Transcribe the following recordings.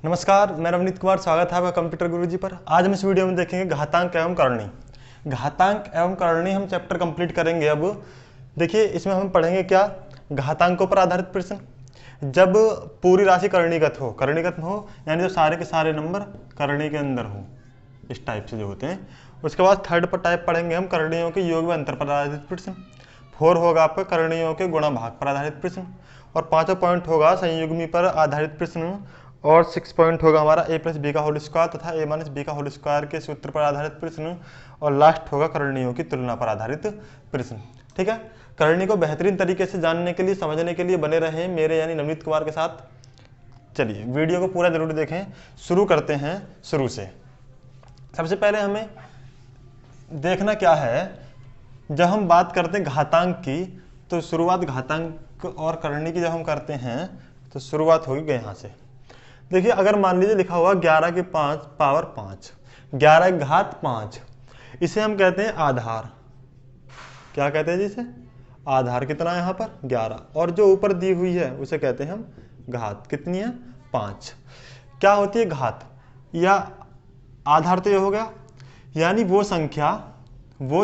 नमस्कार, मैं रवनीत कुमार, स्वागत है आपका कंप्यूटर गुरुजी पर। आज हम इस वीडियो में देखेंगे घातांक एवं करणी। घातांक एवं करणी हम चैप्टर कंप्लीट करेंगे। अब देखिए, इसमें हम पढ़ेंगे क्या, घातांकों पर आधारित प्रश्न। जब पूरी राशि करणीगत हो यानी जो सारे के सारे नंबर करणी के अंदर हो, इस टाइप से जो होते हैं। उसके बाद थर्ड पर टाइप पढ़ेंगे हम करणियों के योग व अंतर पर आधारित प्रश्न। 4 होगा आपका करणियों के गुणा भाग पर आधारित प्रश्न, और 5वां पॉइंट होगा संयुग्मी पर आधारित प्रश्न, और 6 पॉइंट होगा हमारा a + b का होल स्क्वायर तथा a - b का होल स्क्वायर के सूत्र पर आधारित प्रश्न, और लास्ट होगा करणियों की तुलना पर आधारित प्रश्न। ठीक है, करणी को बेहतरीन तरीके से जानने के लिए, समझने के लिए बने रहें मेरे यानी नवनीत कुमार के साथ। चलिए वीडियो को पूरा जरूर देखें। शुरू करते हैं शुरू से। सबसे पहले हमें देखना क्या है, जब हम बात करते हैं घातांक की, तो शुरुआत घातांक और करणी की जब हम करते हैं तो शुरुआत होगी यहाँ से। देखिए, अगर मान लीजिए लिखा हुआ 11 की पावर 5, 11 की घात 5, इसे हम कहते हैं आधार। क्या कहते हैं जी इसे? आधार। कितना है यहाँ पर? 11। और जो ऊपर दी हुई है उसे कहते हैं हम घात। कितनी है? 5। क्या होती है घात या आधार? तो ये हो गया यानी वो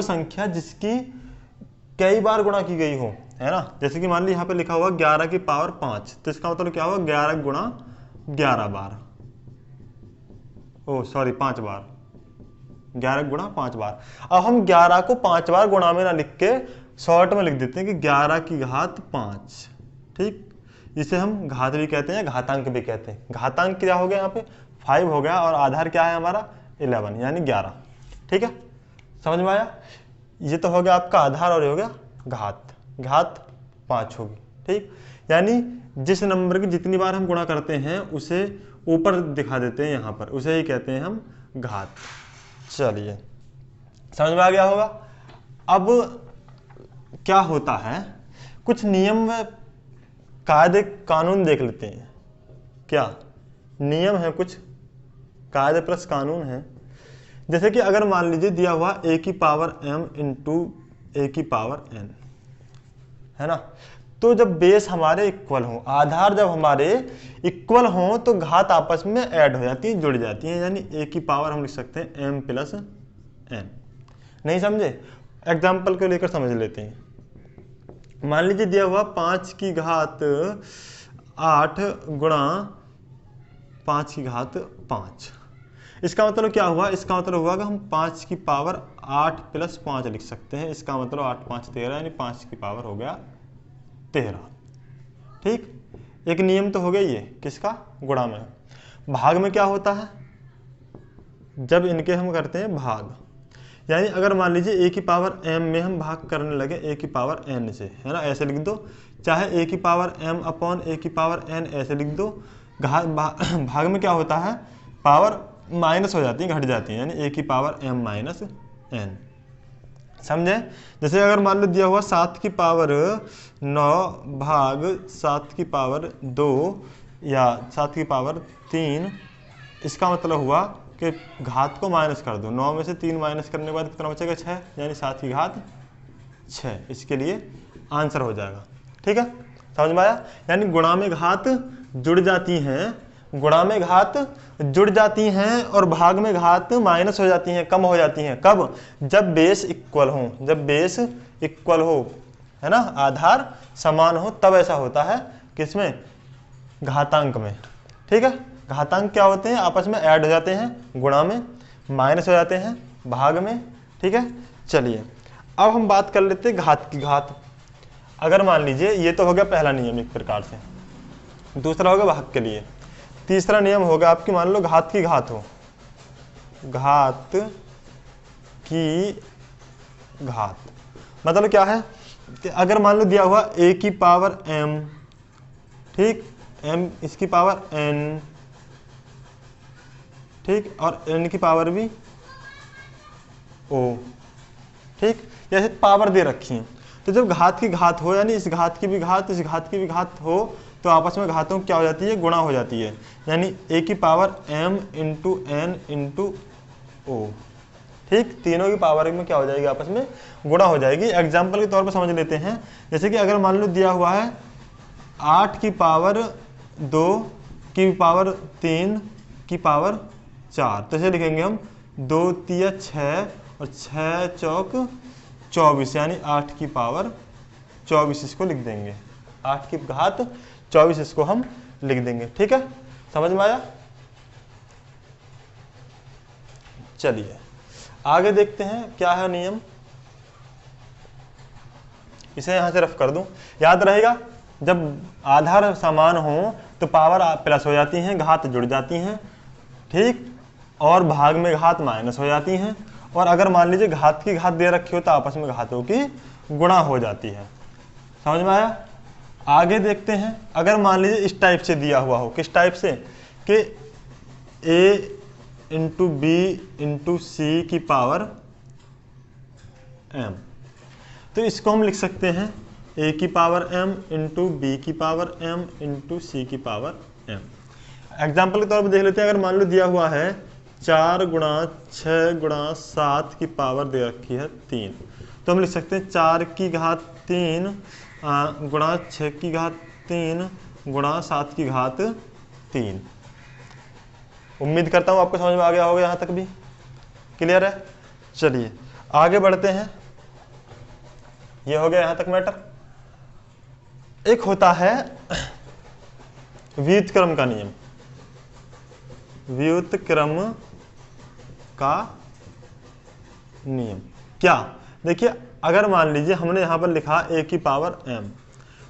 संख्या जिसकी कई बार गुणा की गई हो, है ना। जैसे कि मान लीजिए यहाँ पे लिखा हुआ 11 की पावर 5, तो इसका मतलब क्या हुआ? 11 गुणा 11 बार, 5 बार, 11 गुणा 5 बार। अब हम 11 को 5 बार गुणा में ना लिख के शॉर्ट में लिख देते हैं कि 11 की घात 5। ठीक, इसे हम घात भी कहते हैं, घातांक भी कहते हैं। घातांक क्या हो गया यहाँ पे? 5 हो गया, और आधार क्या है हमारा? 11 यानी 11। ठीक है, समझ में आया? ये तो हो गया आपका आधार, और ये हो गया घात। घात 5 होगी। ठीक, यानी जिस नंबर की जितनी बार हम गुणा करते हैं उसे ऊपर दिखा देते हैं यहाँ पर, उसे ही कहते हैं हम घात। चलिए, समझ में आ गया होगा। अब क्या होता है, कुछ नियम व कायदे कानून देख लेते हैं। क्या नियम है? कुछ कायदे प्लस कानून है। जैसे कि अगर मान लीजिए दिया हुआ a की पावर m इंटू a की पावर n, है ना, तो जब बेस हमारे इक्वल हो, आधार जब हमारे इक्वल हो, तो घात आपस में ऐड हो जाती है, जुड़ जाती है। यानी a की पावर हम लिख सकते हैं m + n। नहीं समझे? एग्जाम्पल को लेकर समझ लेते हैं। मान लीजिए दिया हुआ 5 की घात 8 गुणा 5 की घात 5। इसका मतलब क्या हुआ? इसका मतलब हुआ कि हम 5 की पावर 8 + 5 लिख सकते हैं। इसका मतलब 8 × 5 = 13, यानी 5 की पावर हो गया 13। ठीक, एक नियम तो हो गया ये किसका? गुणा में। भाग में क्या होता है? जब इनके हम करते हैं भाग, यानी अगर मान लीजिए a की पावर m में हम भाग करने लगे a की पावर n से, है ना, ऐसे लिख दो। चाहे a की पावर m अपॉन a की पावर n ऐसे लिख दो। भाग में क्या होता है? पावर माइनस हो जाती है, घट जाती है, यानी a की पावर m - n। समझे? जैसे अगर मान लो दिया हुआ 7 की पावर 9 भाग 7 की पावर 2 या 7 की पावर 3, इसका मतलब हुआ कि घात को माइनस कर दो। 9 में से 3 माइनस करने के बाद कितना बचेगा? 6, यानी 7 की घात 6। इसके लिए आंसर हो जाएगा। ठीक है, समझ में आया? यानी गुणा में घात जुड़ जाती हैं, गुणा में घात जुड़ जाती हैं, और भाग में घात माइनस हो जाती हैं, कम हो जाती हैं। कब? जब बेस इक्वल हो, जब बेस इक्वल हो, है ना, आधार समान हो, तब ऐसा होता है। किसमें? घातांक में। ठीक है, घातांक क्या होते हैं? आपस में ऐड हो जाते हैं, गुणा में माइनस हो जाते हैं, भाग में। ठीक है, चलिए अब हम बात कर लेते हैं घात की घात। अगर मान लीजिए, ये तो हो गया पहला नियम एक प्रकार से, दूसरा होगा भाग के लिए। तीसरा नियम होगा आपकी, मान लो घात की घात हो, घात की घात मतलब क्या है कि अगर मान लो दिया हुआ a की पावर m, ठीक, m इसकी पावर n, ठीक, और n की पावर भी o, ठीक, जैसे पावर दे रखी है। तो जब घात की घात हो, यानी इस घात की भी घात, इस घात की भी घात हो, तो आपस में घातों क्या हो जाती है? गुणा हो जाती है। यानी a की power m into n into o। ठीक, तीनों की पावर में क्या हो जाएगी? आपस में गुणा हो जाएगी। एग्जाम्पल के तौर पर समझ लेते हैं। जैसे कि अगर मान लो दिया हुआ है 8 की पावर 2 की पावर 3 की पावर 4, तो इसे लिखेंगे हम 2 तिया 6 और 6 चौक 24, यानी 8 की पावर 24 इसको लिख देंगे, 8 की घात 24 इसको हम लिख देंगे। ठीक है, समझ में आया? चलिए आगे देखते हैं क्या है नियम। इसे यहां से रफ कर दूं, याद रहेगा जब आधार समान हो तो पावर प्लस हो जाती हैं, घात जुड़ जाती हैं, ठीक, और भाग में घात माइनस हो जाती हैं, और अगर मान लीजिए घात की घात दे रखी हो तो आपस में घातों की गुणा हो जाती है। समझ में आया? आगे देखते हैं, अगर मान लीजिए इस टाइप से दिया हुआ हो, किस टाइप से, कि a इंटू बी इंटू सी की पावर m, तो इसको हम लिख सकते हैं a की पावर m इंटू बी की पावर m इंटू सी की पावर m। एग्जाम्पल के तौर पर देख लेते हैं, अगर मान लो दिया हुआ है 4 गुणा 6 गुणा 7 की पावर दे रखी है 3, तो हम लिख सकते हैं 4 की घात 3 गुणा 6 की घात 3 गुणा 7 की घात 3। उम्मीद करता हूँ आपको समझ में आ गया होगा, यहाँ तक भी क्लियर है। चलिए आगे बढ़ते हैं, ये हो गया यहाँ तक मैटर। एक होता है व्युत्क्रम का नियम, व्युत्क्रम का नियम क्या, देखिए अगर मान लीजिए हमने यहाँ पर लिखा a की पावर m,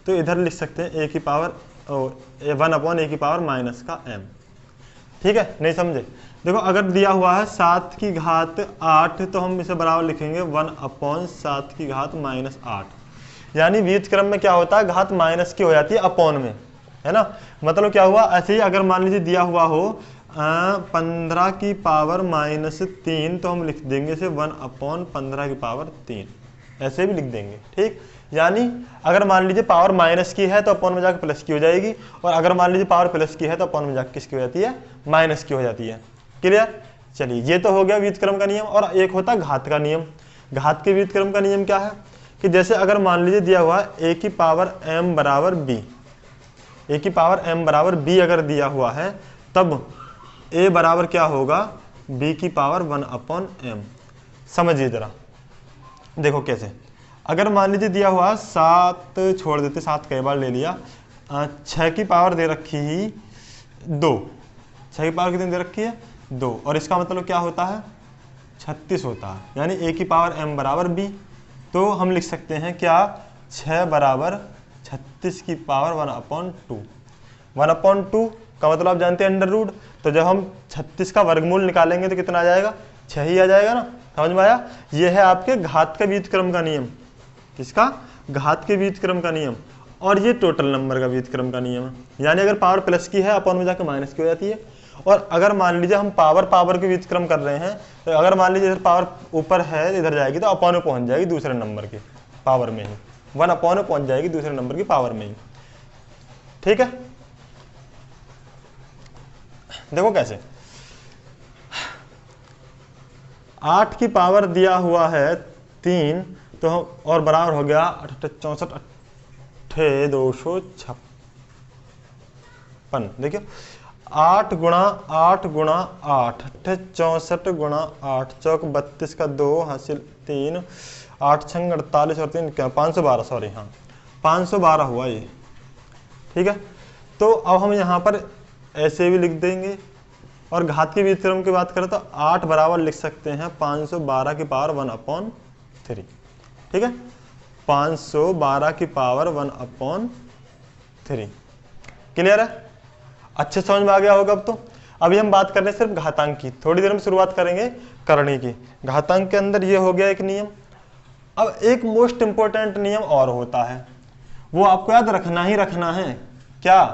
तो इधर लिख सकते हैं a की पावर 1/a की पावर माइनस का m। ठीक है, नहीं समझे? देखो अगर दिया हुआ है 7 की घात 8, तो हम इसे बराबर लिखेंगे 1/7 की घात माइनस 8, यानी व्युत्क्रम में क्या होता है, घात माइनस की हो जाती है अपॉन में, है ना। मतलब क्या हुआ, ऐसे ही अगर मान लीजिए दिया हुआ हो 15 की पावर माइनस 3, तो हम लिख देंगे इसे 1/15 की पावर 3, ऐसे भी लिख देंगे। ठीक, यानी अगर मान लीजिए पावर माइनस की है तो अपॉन में जाकर प्लस की हो जाएगी, और अगर मान लीजिए पावर प्लस की है तो अपॉन में जाकर किसकी हो जाती है, माइनस की हो जाती है। क्लियर? चलिए ये तो हो गया व्युत्क्रम का नियम। और एक होता है घात का नियम। घात के व्युत्क्रम का नियम क्या है, कि जैसे अगर मान लीजिए दिया हुआ है a की पावर m बराबर b, a की पावर m बराबर b अगर दिया हुआ है, तब a बराबर क्या होगा, b की पावर 1/m। समझिए जरा, देखो कैसे, अगर मान लीजिए दिया हुआ 7, छोड़ देते 7 कई बार ले लिया, 6 की पावर दे रखी ही 2, 6 की पावर कितनी दे रखी है, 2, और इसका मतलब क्या होता है, 36 होता है, यानी a की पावर m बराबर b। तो हम लिख सकते हैं क्या, 6 बराबर 36 की पावर 1/2। 1/2 का मतलब आप जानते हैं अंडर रूट, तो जब हम 36 का वर्गमूल निकालेंगे तो कितना आ जाएगा, 6 ही आ जाएगा ना। समझ में आया? ये है आपके घात के व्युत्क्रम का नियम। किसका? घात के व्युत्क्रम का नियम। और ये टोटल नंबर का व्युत्क्रम का नियम है, यानी अगर पावर प्लस की है अपॉन में जाकर माइनस की हो जाती है। और अगर मान लीजिए हम पावर के व्युत्क्रम कर रहे हैं, तो अगर मान लीजिए इधर पावर ऊपर है, इधर जाएगी तो अपॉन में पहुंच जाएगी दूसरे नंबर की पावर में ही, 1/, में पहुंच जाएगी दूसरे नंबर की पावर में ही। ठीक है, देखो कैसे, 8 की पावर दिया हुआ है 3, तो और बराबर हो गया 64 256। देखियो 8 गुणा 8 गुणा 8 64 गुणा 8 चौक 32 का 2 हासिल 3 8 छंग 48 और 3 क्या 512, सॉरी हाँ 512 हुआ ये। ठीक है, तो अब हम यहाँ पर ऐसे भी लिख देंगे। और घात के व्युत्क्रम की बात करें तो 8 बराबर लिख सकते हैं 512 की पावर 1/3। ठीक है, 512 की पावर 1/3। क्लियर है? अच्छे समझ में आ गया होगा अब तो। अभी हम बात कर रहे हैं सिर्फ घातांक की, थोड़ी देर में शुरुआत करेंगे करणी की। घातांक के अंदर ये हो गया एक नियम। अब एक मोस्ट इंपॉर्टेंट नियम और होता है, वो आपको याद रखना ही रखना है। क्या?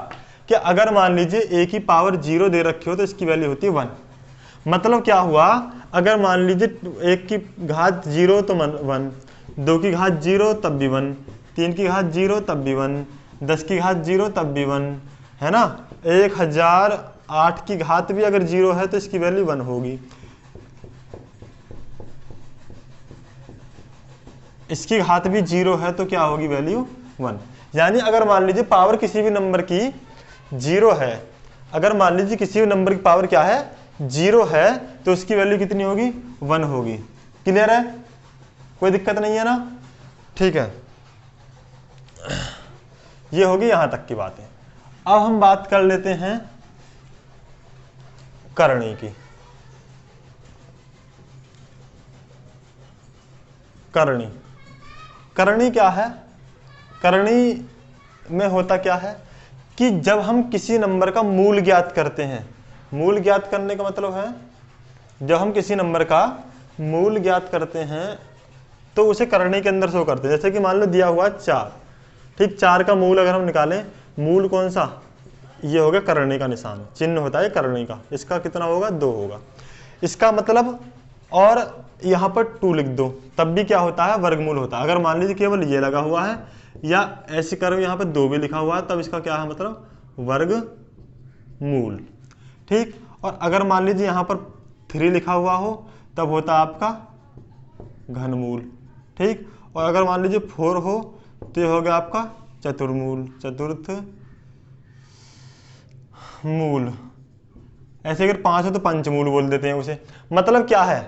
कि अगर मान लीजिए a की पावर 0 दे रखी हो तो इसकी वैल्यू होती है 1। मतलब क्या हुआ, अगर मान लीजिए 1 की घात 0 तो 1, 2 की घात 0 तब भी 1, 3 की घात 0 तब भी 1, 10 की घात 0 तब भी 1, है ना। 1008 की घात भी अगर 0 है तो इसकी वैल्यू 1 होगी। इसकी घात भी 0 है तो क्या होगी वैल्यू 1। यानी अगर मान लीजिए पावर किसी भी नंबर की 0 है, अगर मान लीजिए किसी नंबर की पावर क्या है 0 है तो उसकी वैल्यू कितनी होगी 1 होगी। क्लियर है, कोई दिक्कत नहीं है ना। ठीक है, ये होगी यहां तक की बात है। अब हम बात कर लेते हैं करणी की। करणी, करणी क्या है? करणी में होता क्या है कि जब हम किसी नंबर का मूल ज्ञात करते हैं, मूल ज्ञात करने का मतलब है जब हम किसी नंबर का मूल ज्ञात करते हैं तो उसे करणी के अंदर शो करते हैं। जैसे कि मान लो दिया हुआ 4, ठीक, 4 का मूल अगर हम निकालें, मूल कौन सा, ये होगा करणी का निशान, चिन्ह होता है करणी का। इसका कितना होगा 2 होगा इसका मतलब, और यहाँ पर 2 लिख दो तब भी क्या होता है वर्गमूल होता है। अगर मान लीजिए केवल ये लगा हुआ है या ऐसे करो यहाँ पर 2 भी लिखा हुआ है तब इसका क्या है मतलब वर्गमूल। ठीक, और अगर मान लीजिए यहाँ पर 3 लिखा हुआ हो तब होता है आपका घनमूल। ठीक, और अगर मान लीजिए 4 हो तो ये हो गया आपका चतुर्मूल, चतुर्थ मूल। ऐसे अगर 5 हो तो पंचमूल बोल देते हैं उसे। मतलब क्या है,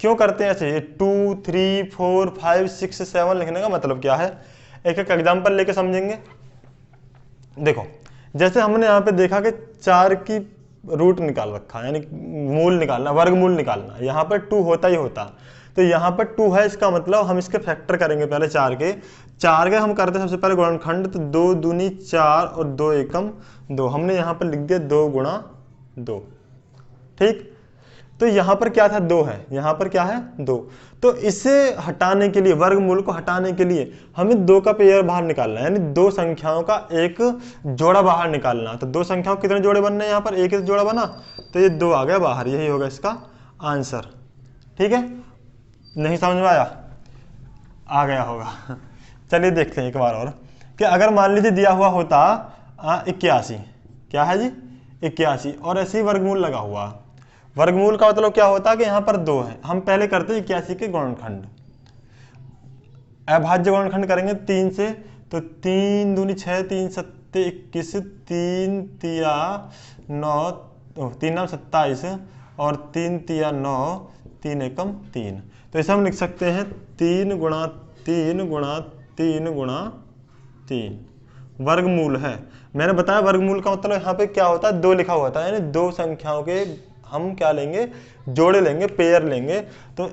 क्यों करते हैं ऐसे, 2 3 4 5 6 7 लिखने का मतलब क्या है, एक एक एग्जाम्पल लेके समझेंगे। देखो, जैसे हमने यहाँ पे देखा कि 4 की रूट निकाल रखा है, यानी मूल निकालना, वर्गमूल निकालना, यहाँ पर 2 होता ही होता। तो यहाँ पर 2 है, इसका मतलब हम इसके फैक्टर करेंगे पहले 4 के हम करते हैं सबसे पहले गुणनखंड, तो 2 दूनी 4 और 2 एकम 2, हमने यहाँ पर लिख दिया 2 गुणा 2। ठीक, तो यहाँ पर क्या था 2 है, यहाँ पर क्या है 2। तो इसे हटाने के लिए, वर्गमूल को हटाने के लिए हमें 2 का पेयर बाहर निकालना है, यानी 2 संख्याओं का एक जोड़ा बाहर निकालना। तो 2 संख्याओं कितने जोड़े बनने हैं, यहाँ पर एक जोड़ा बना तो ये 2 आ गया बाहर, यही होगा इसका आंसर। ठीक है, नहीं समझ में आया, आ गया होगा। चलिए देखते हैं एक बार और कि अगर मान लीजिए दिया हुआ होता 81, क्या है जी 81, और ऐसे ही वर्गमूल लगा हुआ। वर्गमूल का मतलब क्या होता है कि यहाँ पर 2 है, हम पहले करते हैं 81 के गुणनखंड, अभाज्य गुणनखंड करेंगे 3 से, तो 3 दूनी 6 3 सत्ते 21, 3 तिया 9, 3 नाम 27 और 3 तिया 9, 3 एकम 3। तो इसे हम लिख सकते हैं 3 गुणा 3 गुणा 3 गुणा 3 वर्गमूल है। मैंने बताया वर्गमूल का मतलब यहाँ पे क्या होता है 2 लिखा हुआ था, यानी 2 संख्याओं के हम क्या लेंगे, जोड़े लेंगे, पेयर लेंगे। तो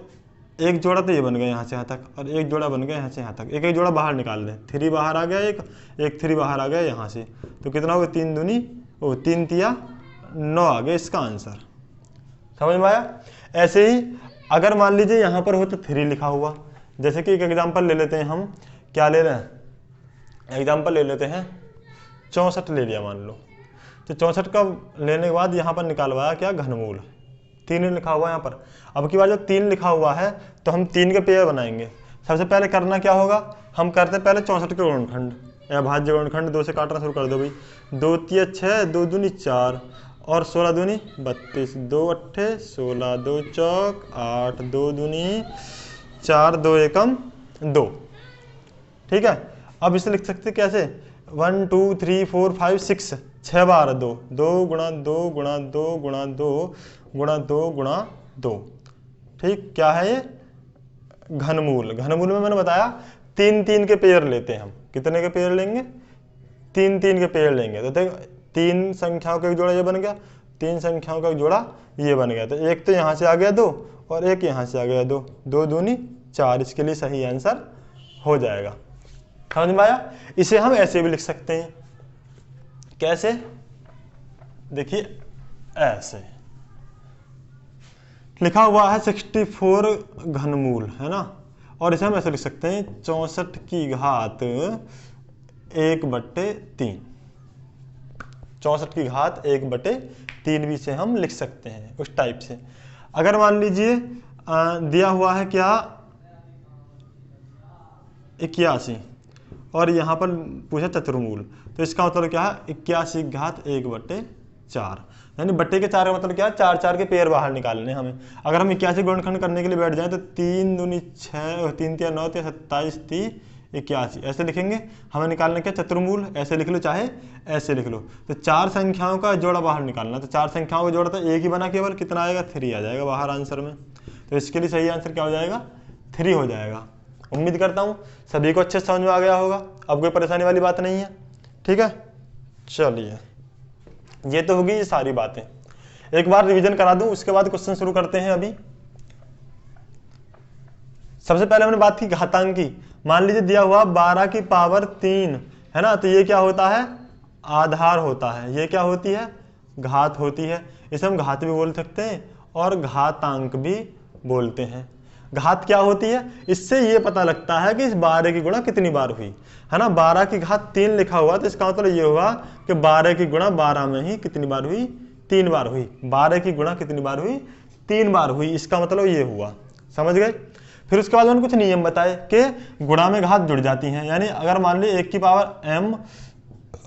एक जोड़ा तो ये बन गया यहाँ से यहाँ तक, और एक जोड़ा बन गया यहाँ से यहाँ तक, एक एक जोड़ा बाहर निकाल दें, 3 बाहर आ गया, एक 3 बाहर आ गया यहाँ से, तो कितना होगा 3 दूनी 3 तिया 9 आ गया इसका आंसर। समझ में आया। ऐसे ही अगर मान लीजिए यहाँ पर हो तो 3 लिखा हुआ, जैसे कि एक एग्जाम्पल ले लेते हैं हम, क्या ले रहे हैं, एग्जाम्पल ले लेते हैं 64 ले लिया मान लो, तो 64 का लेने के बाद यहाँ पर निकालवाया क्या घनमूल, 3 लिखा हुआ है यहाँ पर। अब की बार जब 3 लिखा हुआ है तो हम 3 के पेयर बनाएंगे। सबसे पहले करना क्या होगा, हम करते हैं पहले 64 के गुणनखंड, अभाज्य गुणनखंड 2 से काटना शुरू कर दो भाई, 2 तिया 6 2 दूनी 4 और 16 दूनी 32, 2 अट्ठे 16, 2 चौक 8, 2 दूनी 4, 2 एकम 2। ठीक है, अब इसे लिख सकते कैसे, 1 2 3 4 5 6, 6 बार 2, 2 गुणा 2 गुणा 2 गुणा 2 गुणा 2 गुणा 2। ठीक, क्या है ये घनमूल। घनमूल में मैंने बताया 3 3 के पेयर लेते हैं हम, कितने के पेयर लेंगे, 3 3 के पेयर लेंगे। तो देखो 3 संख्याओं का एक जोड़ा ये बन गया, 3 संख्याओं का एक जोड़ा ये बन गया, तो एक तो यहाँ से आ गया 2 और एक यहाँ से आ गया 2, 2 दूनी 4, इसके लिए सही आंसर हो जाएगा। समझ में आया। इसे हम ऐसे भी लिख सकते हैं, कैसे, देखिए ऐसे लिखा हुआ है 64 घनमूल है ना, और इसे हम ऐसे लिख सकते हैं 64 की घात 1/3, 64 की घात 1/3 भी से हम लिख सकते हैं उस टाइप से। अगर मान लीजिए दिया हुआ है क्या 81 और यहाँ पर पूछा चतुर्मूल, तो इसका मतलब क्या है 81 की घात 1/4, यानी बट्टे के 4 का मतलब क्या है 4 4 के पेयर बाहर निकालने हमें। अगर हम 81 गुणनखंड करने के लिए बैठ जाएं तो 3 दूनी 6 3 तिया 9 तिया 27 30 81 ऐसे लिखेंगे। हमें निकालना क्या, चतुर्मूल, ऐसे लिख लो चाहे ऐसे लिख लो। तो 4 संख्याओं का जोड़ा बाहर निकालना, तो 4 संख्याओं का जोड़ा तो एक ही बना केवल, कितना आएगा 3 आ जाएगा बाहर आंसर में। तो इसके लिए सही आंसर क्या हो जाएगा, 3 हो जाएगा। उम्मीद करता हूँ सभी को अच्छे से समझ में आ गया होगा, अब कोई परेशानी वाली बात नहीं है। ठीक है, चलिए ये तो होगी ये सारी बातें। एक बार रिवीजन करा दूं, उसके बाद क्वेश्चन शुरू करते हैं। अभी सबसे पहले हमने बात की घातांक की। मान लीजिए दिया हुआ 12 की पावर 3 है ना, तो ये क्या होता है, आधार होता है। ये क्या होती है, घात होती है। इसे हम घात भी बोल सकते हैं और घातांक भी बोलते हैं। घात क्या होती है, इससे ये पता लगता है कि इस 12 की गुणा कितनी बार हुई, है ना। 12 की घात 3 लिखा हुआ, तो इसका मतलब ये हुआ कि 12 की गुणा 12 में ही कितनी बार हुई, 3 बार हुई। 12 की गुणा कितनी बार हुई, 3 बार हुई, इसका मतलब ये हुआ। समझ गए। फिर उसके बाद उन्होंने कुछ नियम बताए कि गुणा में घात जुड़ जाती हैं। यानी अगर मान ली 1 की पावर m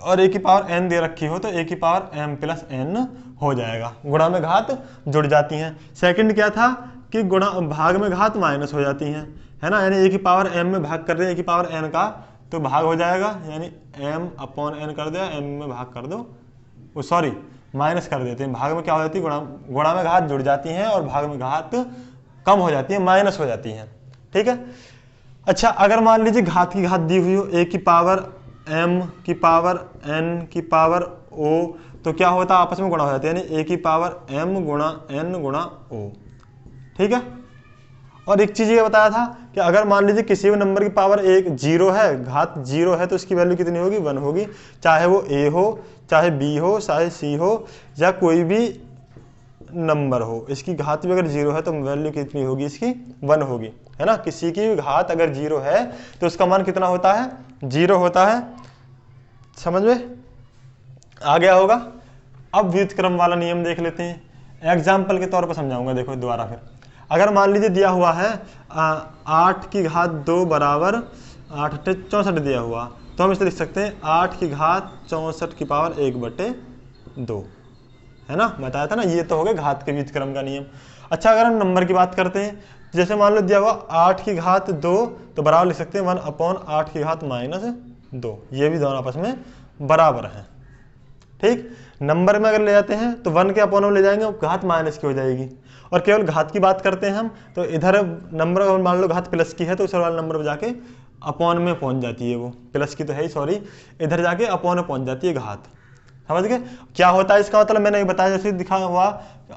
और 1 की पावर n दे रखी हो, तो 1 की पावर m प्लस n हो जाएगा। गुणा में घात जुड़ जाती हैं। सेकंड क्या था कि गुणा भाग में घात माइनस हो जाती हैं, है ना। यानी 1 की पावर m में भाग कर रहे हैं 1 की पावर n का, तो भाग हो जाएगा, यानी m अपॉन n कर दिया, m में भाग कर दो, सॉरी माइनस कर देते हैं। भाग में क्या हो जाती है, गुणा में घात जुड़ जाती हैं और भाग में घात कम हो जाती है, माइनस हो जाती हैं। ठीक है। अच्छा, अगर मान लीजिए घात की घात दी हुई हो, 1 की पावर m की पावर n की पावर o, तो क्या होता है, आपस में गुणा हो जाती है, यानी 1 की पावर m गुणा n गुणा o। ठीक है। और एक चीज ये बताया था कि अगर मान लीजिए किसी भी नंबर की पावर 1 0 है, घात 0 है, तो इसकी वैल्यू कितनी होगी, 1 होगी। चाहे वो a हो, चाहे b हो, चाहे c हो, या कोई भी नंबर हो, इसकी घात भी अगर 0 है तो वैल्यू कितनी होगी, इसकी 1 होगी, है ना। किसी की घात अगर 0 है तो उसका मान कितना होता है, 0 होता है। समझ में आ गया होगा। अब व्युत्क्रम वाला नियम देख लेते हैं, एग्जाम्पल के तौर पर समझाऊंगा। देखो दोबारा फिर, अगर मान लीजिए दिया हुआ है 8 की घात 2 बराबर 8 64 दिया हुआ, तो हम इसे लिख सकते हैं 8 की घात 64 की पावर 1/2, है ना। बताया था ना, ये तो हो गया घात के व्युत्क्रम का नियम। अच्छा, अगर हम नंबर की बात करते हैं, जैसे मान लो दिया हुआ 8 की घात 2, तो बराबर लिख सकते हैं 1 अपॉन 8 की घात -2। ये भी दोनों आपस में बराबर हैं। ठीक। नंबर में अगर ले जाते हैं तो 1 के अपॉन में ले जाएंगे, घात माइनस की हो जाएगी। और केवल घात की बात करते हैं हम, तो इधर नंबर मान लो घात प्लस की है, तो उस वाले नंबर पर जाके अपॉन में पहुंच जाती है, वो प्लस की तो है ही, सॉरी, इधर जाके अपॉन में पहुंच जाती है घात। समझ गए क्या होता है इसका मतलब, मैंने बताया जैसे दिखा हुआ।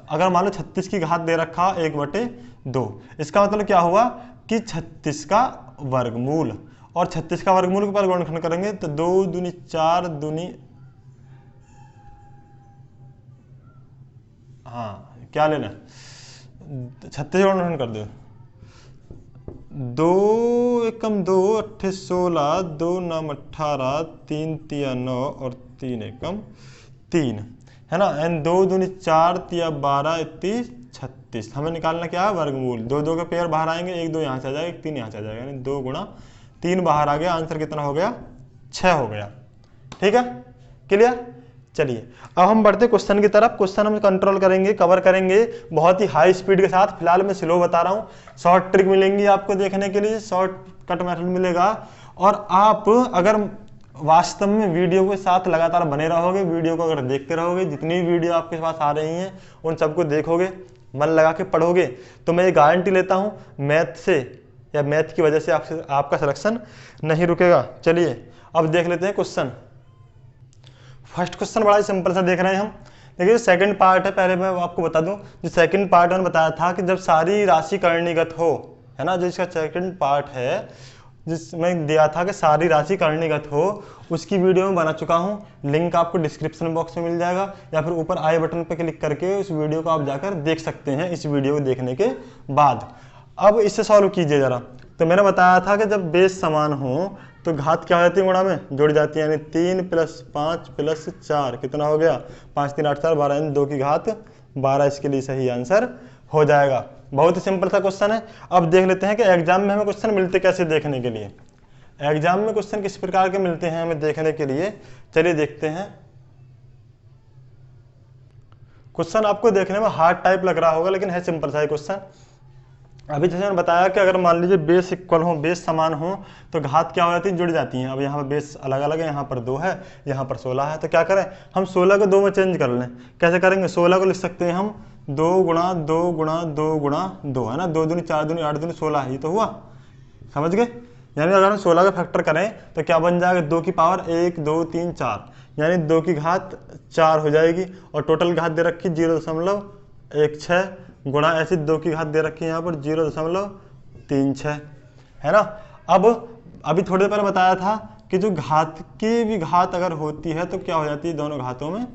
अगर मान लो 36 की घात दे रखा 1/2, इसका मतलब क्या हुआ कि 36 का वर्गमूल, और 36 का वर्गमूल के ऊपर गुणनखंड करेंगे तो 2 दूनी 4 दूनी, हाँ क्या लेना, 36 का गुणनखंड कर दो, 2 एकम 2 8 16, 2 9 18, 3 तिया 9 और 3 एकम 3, है ना। एंड 2 दूनी 4 तिया 12 31 36। हमें निकालना क्या है, वर्गमूल। 2 2 के पेयर बाहर आएंगे, 1 2 यहाँ से आ जाएगा, 1 3 यहाँ से आ जाएगा, यानी 2 गुणा 3 बाहर आ गया। आंसर कितना हो गया, 6 हो गया। ठीक है, क्लियर। चलिए अब हम बढ़ते क्वेश्चन की तरफ। क्वेश्चन हम कंट्रोल करेंगे, कवर करेंगे बहुत ही हाई स्पीड के साथ। फिलहाल मैं स्लो बता रहा हूँ, शॉर्ट ट्रिक मिलेंगी आपको देखने के लिए, शॉर्ट कट मेथड मिलेगा। और आप अगर वास्तव में वीडियो के साथ लगातार बने रहोगे, वीडियो को अगर देखते रहोगे, जितनी वीडियो आपके पास आ रही हैं उन सबको देखोगे, मन लगा के पढ़ोगे, तो मैं ये गारंटी लेता हूँ मैथ से या मैथ की वजह से आपका सिलेक्शन नहीं रुकेगा। चलिए अब देख लेते हैं क्वेश्चन। फर्स्ट क्वेश्चन बड़ा ही सिंपल सा देख रहे हैं हम। देखिए जो सेकंड पार्ट है, पहले मैं आपको बता दूं, जो सेकंड पार्ट मैंने बताया था कि जब सारी राशि करणीगत हो, है ना, जो इसका सेकंड पार्ट है जिसमें दिया था कि सारी राशि करणीगत हो, उसकी वीडियो में बना चुका हूं। लिंक आपको डिस्क्रिप्शन बॉक्स में मिल जाएगा या फिर ऊपर आई बटन पर क्लिक करके उस वीडियो को आप जाकर देख सकते हैं इस वीडियो को देखने के बाद। अब इससे सॉल्व कीजिए जरा। तो मैंने बताया था कि जब बेस समान हो तो घात क्या हो जाती है, गुणा में जुड़ जाती है, यानी 3 + 5 + 4 कितना हो गया, 5 3 8 4 12, यानी 2 की घात 12। इसके लिए सही आंसर हो जाएगा। बहुत ही सिंपल सा क्वेश्चन है। अब देख लेते हैं कि एग्जाम में हमें क्वेश्चन मिलते कैसे देखने के लिए। एग्जाम में क्वेश्चन किस प्रकार के मिलते हैं हमें देखने के लिए, चलिए देखते हैं। क्वेश्चन आपको देखने में हार्ड टाइप लग रहा होगा, लेकिन है सिंपल सा क्वेश्चन। अभी जैसे मैंने बताया कि अगर मान लीजिए बेस इक्वल हो, बेस समान हो, तो घात क्या हो जाती है, जुड़ जाती हैं। अब यहाँ पर बेस अलग अलग है, यहाँ पर 2 है, यहाँ पर 16 है, तो क्या करें हम 16 को 2 में चेंज कर लें। कैसे करेंगे, 16 को लिख सकते हैं हम 2 गुणा 2 गुणा 2 गुणा 2, है ना, 2 दूनी 4 दूनी 8 दूनी 16, ये तो हुआ, समझ गए। यानी अगर हम 16 का फैक्टर करें तो क्या बन जाएगा, 2 की पावर 1 2 3 4, यानी 2 की घात 4 हो जाएगी। और टोटल घात दे रखी 0.16 गुणा ऐसी 2 की घात दे रखी है यहाँ पर 0.36, है ना। अब अभी थोड़ी देर पहले बताया था कि जो घात की भी घात अगर होती है तो क्या हो जाती है, दोनों घातों में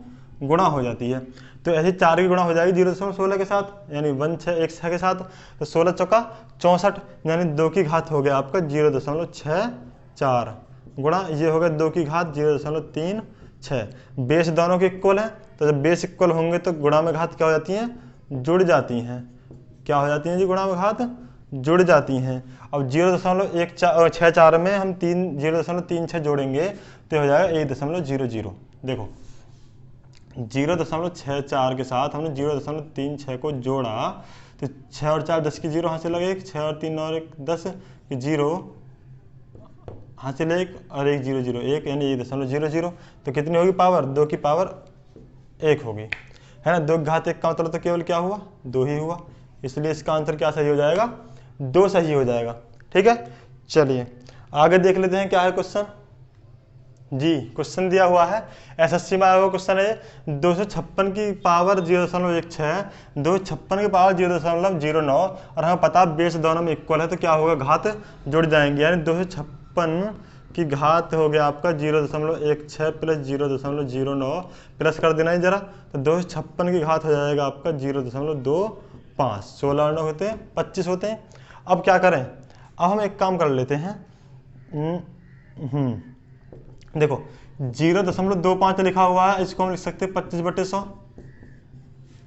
गुणा हो जाती है। तो ऐसे 4 की गुणा हो जाएगी 0.16 के साथ, यानी 1 6 के साथ, तो 16 चौका 64, यानी 2 की घात हो गया आपका 0.64 गुणा ये हो गया 2 की घात 0.36। बेस दोनों के इक्वल है, तो जब बेस इक्वल होंगे तो गुणा में घात क्या हो जाती हैं, जुड़ जाती हैं। क्या हो जाती हैं जी, गुणा में घात जुड़ जाती हैं। अब 0.64 में हम 0.36 जोड़ेंगे तो हो जाएगा 1.00। देखो 0.64 के साथ हमने 0.36 को जोड़ा, तो 6 और 4 10 की 0 हासिल लगे, 6 और 3 और 1 10 की 0 हासिल 1 और 1 0 0 1, यानी 1.00। तो कितनी होगी पावर, 2 की पावर 1 होगी, है ना। 2 की घात 1 का मतलब तो केवल क्या हुआ, 2 ही हुआ, इसलिए इसका आंसर क्या सही हो जाएगा, 2 सही हो जाएगा। ठीक है, चलिए आगे देख लेते हैं क्या है क्वेश्चन जी। क्वेश्चन दिया हुआ है, एसएससी में आया हुआ क्वेश्चन है, 256 की पावर 0.16, 256 की पावर 0.09, और हमें पता बेस दोनों में इक्वल है, तो क्या होगा, घात जुड़ जाएंगे, यानी 256 की घात हो गया आपका 0.16 प्लस 0.09, प्लस कर देना है जरा, तो 256 की घात हो जाएगा आपका 0.25, 16 और 9 होते हैं 25 होते हैं। अब क्या करें, अब हम एक काम कर लेते हैं, देखो 0.25 लिखा हुआ है, इसको हम लिख सकते हैं 25/100,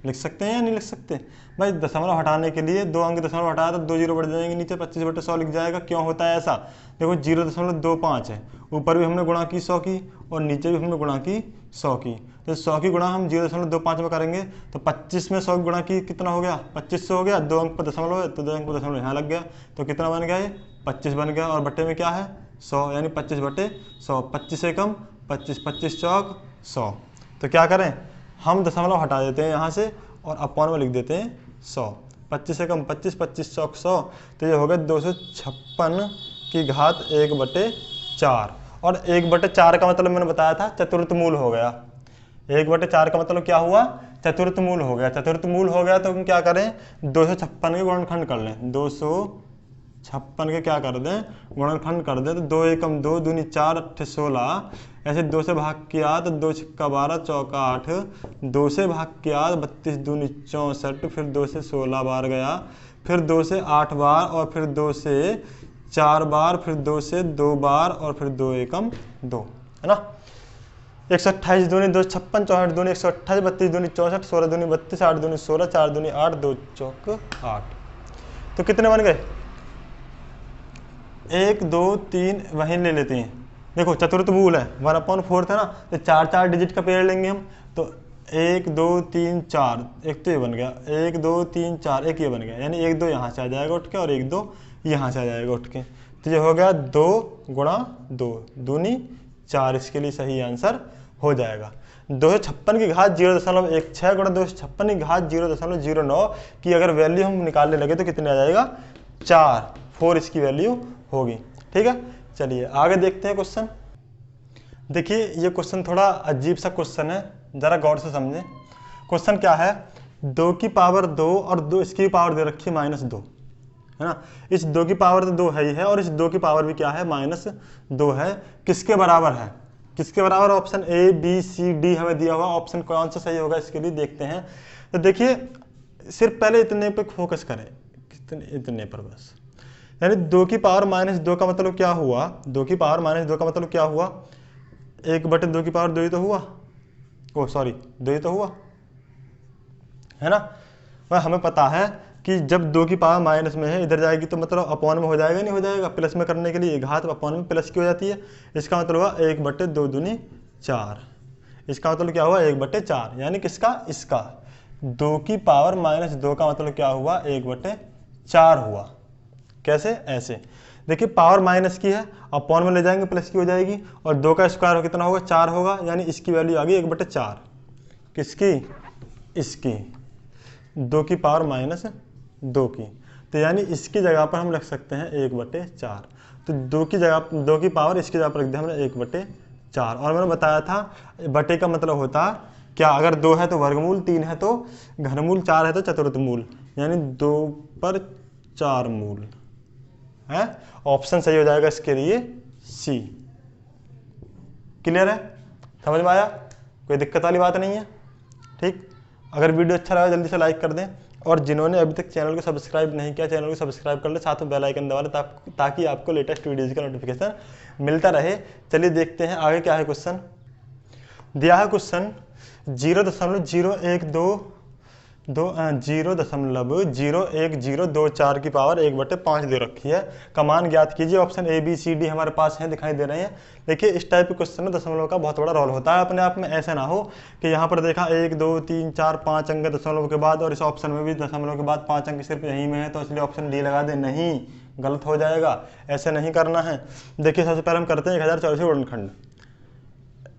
लिख सकते हैं या नहीं लिख सकते भाई। दशमलव हटाने के लिए 2 अंक दशमलव हटाया तो 2 0 बढ़ जाएंगे नीचे, 25/100 लिख जाएगा। क्यों होता है ऐसा, देखो 0.25 है, ऊपर भी हमने गुणा की 100 की और नीचे भी हमने गुणा की 100 की, तो 100 की गुणा हम 0.25 में करेंगे तो 25 में 100 गुणा की कितना हो गया, 25 हो गया, 2 अंक पर दशमलव है तो 2 अंक पर दशमलव यहाँ लग गया, तो कितना बन गया, ये 25 बन गया, और बट्टे में क्या है 100, यानी 25/100, 25 से कम 25, 25 चौक 100। तो क्या करें, हम दशमलव हटा देते हैं यहाँ से और अपॉन में लिख देते हैं 100, 25 से कम 25, 25 चौक 100, तो ये हो गया 256 की घात 1/4, और 1/4 का मतलब मैंने बताया था चतुर्थ मूल हो गया। 1/4 का मतलब क्या हुआ, चतुर्थ मूल हो गया। चतुर्थ मूल हो गया तो हम क्या करें, 256 के गुणनखंड कर लें, 256 के क्या कर दें, गुणनखंड कर दें, तो 2 एकम 2 दूनी 4 8 16, ऐसे 2 से भाग किया तो 2 छक्का 12 चौका 8, 2 से भाग किया 32 दूनी 64, फिर 2 से 16 बार गया, फिर 2 से 8 बार, और फिर 2 से 4 बार, फिर 2 से 2 बार, और फिर 2 एकम 2, है ना। 128 दूनी 2 56, 64 दूनी 128, 32 दूनी 64, 16 दूनी 32, 8 दूनी 16, 4 दूनी 8, 2 चौक 8, तो कितने बन गए, 1 2 3 वहीं ले लेते हैं। देखो चतुर्थ मूल है, 1/4 है ना, तो 4 4 डिजिट का पेड़ लेंगे हम, तो 1 2 3 4, एक तो ये बन गया, 1 2 3 4, एक ये बन गया, यानी 1 2 यहाँ से आ जाएगा उठ के, और 1 2 यहाँ से आ जाएगा उठ के, तो ये हो गया 2 गुणा 2 दूनी 4, इसके लिए सही आंसर हो जाएगा। 256 की घात 0.16 गुणा 256 की घात 0.09 की अगर वैल्यू हम निकालने लगे तो कितने आ जाएगा, 4 इसकी वैल्यू होगी। ठीक है, चलिए आगे देखते हैं क्वेश्चन। देखिए ये क्वेश्चन थोड़ा अजीब सा क्वेश्चन है, जरा गौर से समझें। क्वेश्चन क्या है, 2 की पावर 2 और 2 इसकी पावर दे रखी है -2, है ना। इस 2 की पावर तो 2 है ही है, और इस 2 की पावर भी क्या है, -2 है। किसके बराबर है, किसके बराबर, option A B C D हमें दिया हुआ, ऑप्शन कौन सा सही होगा इसके लिए देखते हैं। तो देखिए सिर्फ पहले इतने पे फोकस करें, इतने पर बस, यानी 2 की पावर -2 का मतलब क्या हुआ, 2 की पावर -2 का मतलब क्या हुआ, 1/2 की पावर 2 ही तो हुआ, ओ सॉरी 2 ही तो हुआ, है ना। वह हमें पता है कि जब 2 की पावर माइनस में है, इधर जाएगी तो मतलब अपॉन में हो जाएगा, नहीं हो जाएगा, प्लस में करने के लिए घात अपॉन में प्लस की हो जाती है, इसका मतलब हुआ 1/2 दूनी 4, इसका मतलब क्या हुआ 1/4, यानी किसका, इसका 2 की पावर -2 का मतलब क्या हुआ 1/4, 4 हुआ। कैसे? ऐसे देखिए, पावर माइनस की है, अपॉन में ले जाएंगे प्लस की हो जाएगी, और 2 का स्क्वायर कितना होगा? 4 होगा, यानी इसकी वैल्यू आ गई 1/4। किसकी? इसकी, 2 की पावर माइनस 2 की। तो यानी इसकी जगह पर हम रख सकते हैं 1/4। तो 2 की जगह, 2 की पावर इसकी जगह पर रख दिया हमने 1/4। और मैंने बताया था बटे का मतलब होता क्या? अगर 2 है तो वर्गमूल, 3 है तो घनमूल, 4 है तो चतुर्थमूल, यानी 2/4 मूल है। ऑप्शन सही हो जाएगा इसके लिए सी। क्लियर है? समझ में आया? कोई दिक्कत वाली बात नहीं है। ठीक, अगर वीडियो अच्छा लगा जल्दी से लाइक कर दें, और जिन्होंने अभी तक चैनल को सब्सक्राइब नहीं किया चैनल को सब्सक्राइब कर ले, साथ में बेल आइकन दबा लें ताकि आपको लेटेस्ट वीडियोज़ का नोटिफिकेशन मिलता रहे। चलिए देखते हैं आगे क्या है। क्वेश्चन दिया है, क्वेश्चन 0.01024 की पावर 1/5 दे रखी है। का मान ज्ञात कीजिए। Option A B C D हमारे पास हैं, दिखाई दे रहे हैं। देखिए, इस टाइप के क्वेश्चन में दशमलव का बहुत बड़ा रोल होता है। अपने आप में ऐसा ना हो कि यहाँ पर देखा 1 2 3 4 5 अंक दशमलव के बाद, और इस ऑप्शन में भी दशमलव के बाद 5 अंक सिर्फ यहीं में है, तो इसलिए ऑप्शन डी लगा दे। नहीं, गलत हो जाएगा, ऐसे नहीं करना है। देखिए, सबसे पहले हम करते हैं 1024 गुणनखंड।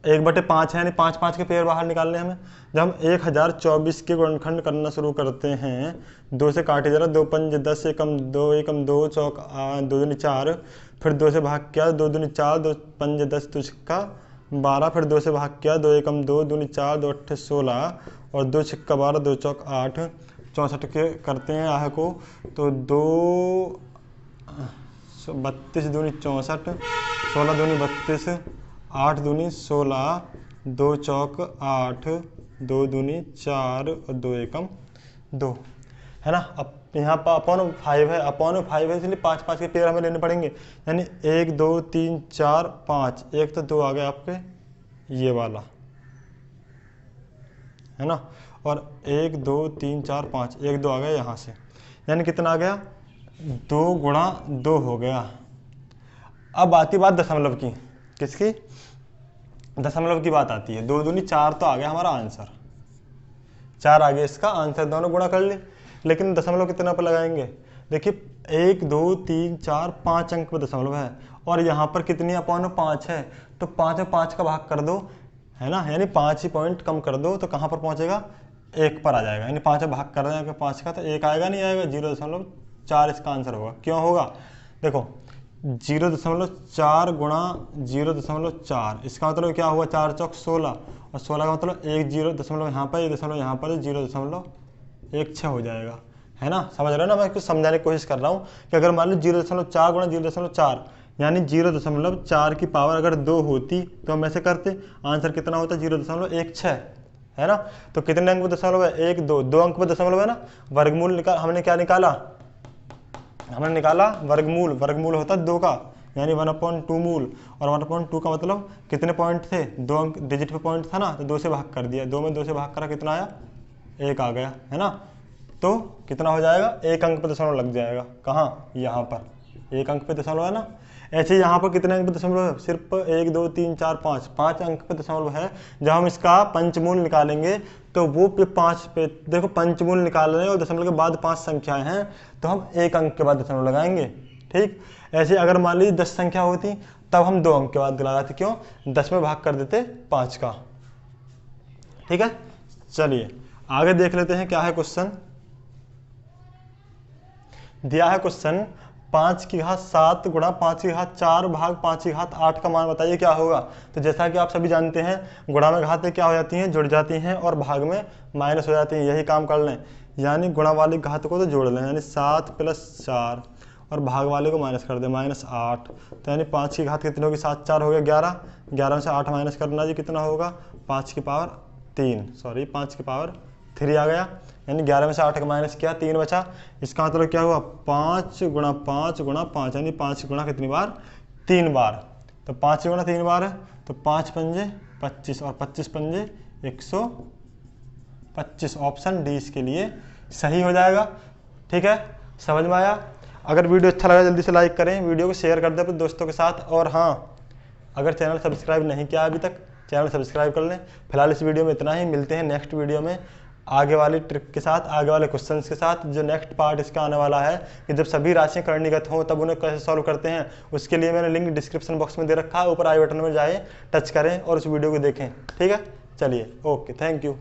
1/5 है, यानी 5 के पेयर बाहर निकालने हमें। जब हम 1024 के गुणनखंड करना शुरू करते हैं, 2 से काटे जरा, 2 पंज 10, एकम 2, एकम 2, चौक 2 दूनी 4, फिर 2 से भाग किया, 2 दूनी 4, 2 पंज 10, 2 छक्का 12, फिर 2 से भाग किया, 2 एकम 2, दूनी 4, 2 अट्ठे 16, और 2 छक्का 12, 2 चौक 8, 64 के करते हैं आह को, तो 2 32 दूनी 64, 16 दूनी 32, 8 दूनी 16, 2 चौक 8, 2 दूनी 4, और 2 एकम 2, है ना। अब यहाँ पर अपॉन 5 है, अपॉन 5 है, इसलिए 5 के पेयर हमें लेने पड़ेंगे, यानी 1 2 3 4 5, एक तो 2 आ गया आपके ये वाला, है ना, और 1 2 3 4 5, 1 2 आ गया यहाँ से, यानी कितना आ गया? 2 गुणा 2 हो गया। अब आती बात दशमलव की। किसकी? दशमलव की बात आती है। 2 दूनी 4 तो आ गया हमारा आंसर, 4 आ गया इसका आंसर, दोनों गुणा कर ले। लेकिन दशमलव कितना पर लगाएंगे? देखिए, 1 2 3 4 5 अंक पर दशमलव है, और यहाँ पर कितनी अपॉन 5 है, तो 5 में 5 का भाग कर दो, है ना, यानी 5 ही पॉइंट कम कर दो, तो कहाँ पर पहुँचेगा? 1 पर आ जाएगा, यानी 5 में भाग कर देंगे 5 का, तो 1 आएगा, नहीं आएगा? 0.4 इसका आंसर होगा। क्यों होगा? देखो, 0.4 गुणा 0.4, इसका मतलब क्या हुआ? 4 चौक 16, और 16 का मतलब 1 0 यहाँ पर, 1 दशमलव यहाँ पर, 0.16 हो जाएगा, है ना। समझ रहे हो ना? मैं कुछ समझाने की कोशिश कर रहा हूँ कि अगर मान लो 0.4 गुणा 0.4, यानी 0.4 की पावर अगर 2 होती तो हम ऐसे करते, आंसर कितना होता? 0.16, है ना। तो कितने अंक पर दशमलव है? 1 2, 2 अंक पर दशमलव है ना। वर्गमूल निकाल, हमने क्या निकाला? हमने निकाला वर्गमूल, वर्गमूल होता है 2 का, यानी 1/2 मूल, और 1/2 का मतलब कितने पॉइंट थे? 2 अंक डिजिट पे पॉइंट था ना, तो 2 से भाग कर दिया, 2 में 2 से भाग करा, कितना आया? 1 आ गया, है ना। तो कितना हो जाएगा? 1 अंक पे दशमलव लग जाएगा। कहाँ? यहाँ पर 1 अंक पे दशमलव है ना। ऐसे यहाँ पर कितने अंक पे दशमलव है? सिर्फ 1 2 3 4 5 अंक पे दशमलव है। जब हम इसका पंचमूल निकालेंगे तो वो पे 5 पे, देखो पंचमूल निकाल रहे हैं और दशमलव के बाद 5 संख्याएं हैं, तो हम 1 अंक के बाद दशमलव लगाएंगे। ठीक, ऐसे अगर मान लीजिए 10 संख्या होती तब हम 2 अंक के बाद लगाते। क्यों? 10 में भाग कर देते 5 का। ठीक है, चलिए आगे देख लेते हैं क्या है क्वेश्चन। दिया है क्वेश्चन 5 की घात 7 गुणा 5 की घात 4 भाग 5 की घात 8 का मान बताइए क्या होगा। तो जैसा कि आप सभी जानते हैं, गुणा में घातें क्या हो जाती हैं? जुड़ जाती हैं, और भाग में माइनस हो जाती हैं। यही काम कर लें, यानी गुणा वाली घात को तो जोड़ लें, यानी 7 + 4, और भाग वाले को माइनस कर दें, -8। तो यानी 5 की घात कितनी होगी? 7 4 हो गया 11, 11 में से 8 माइनस करना जी, कितना होगा? 5 की पावर 3 आ गया, यानी 11 में से 8 का माइनस किया, 3 बचा। इसका मतलब क्या हुआ? 5 गुणा 5 गुणा 5, यानी 5 गुणा कितनी बार? 3 बार। तो 5 गुणा 3 बार है, तो 5 पंजे 25, और 25 पंजे 125। ऑप्शन डी इसके लिए सही हो जाएगा। ठीक है, समझ में आया? अगर वीडियो अच्छा लगा जल्दी से लाइक करें, वीडियो को शेयर कर दें अपने दोस्तों के साथ, और हाँ, अगर चैनल सब्सक्राइब नहीं किया अभी तक, चैनल सब्सक्राइब कर लें। फिलहाल इस वीडियो में इतना ही, मिलते हैं नेक्स्ट वीडियो में। आगे वाली ट्रिक के साथ, आगे वाले क्वेश्चंस के साथ। जो नेक्स्ट पार्ट इसका आने वाला है कि जब सभी राशियां करणीगत हों तब उन्हें कैसे सॉल्व करते हैं, उसके लिए मैंने लिंक डिस्क्रिप्शन बॉक्स में दे रखा है, ऊपर आई बटन में जाए, टच करें और उस वीडियो को देखें। ठीक है, चलिए, ओके, थैंक यू।